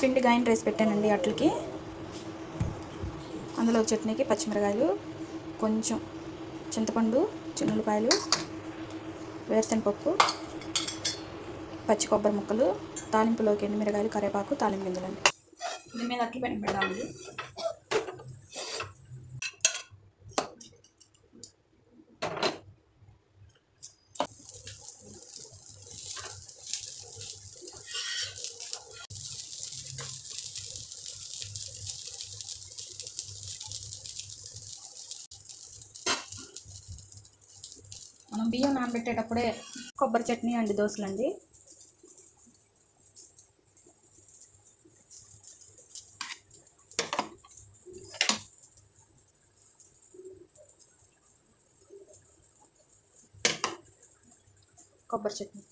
పిండి grind rice పెట్టానండి అట్లకి. అందులో చట్నీకి పచ్చిమిరకాయలు, కొంచెం చింతపండు, చిన్నులపాయలు, వేరుశనగపప్పు, పచ్చి కొబ్బరి ముక్కలు, తాలింపులోకి ఎండుమిరకాయలు, కరివేపాకు, తాలింపు గింజలండి. దీని మీద అట్లు పెడదామండి. మనం బియ్యం నానబెట్టేటప్పుడే కొబ్బరి చట్నీ అండి దోశలండి. కొబ్బరి చట్నీ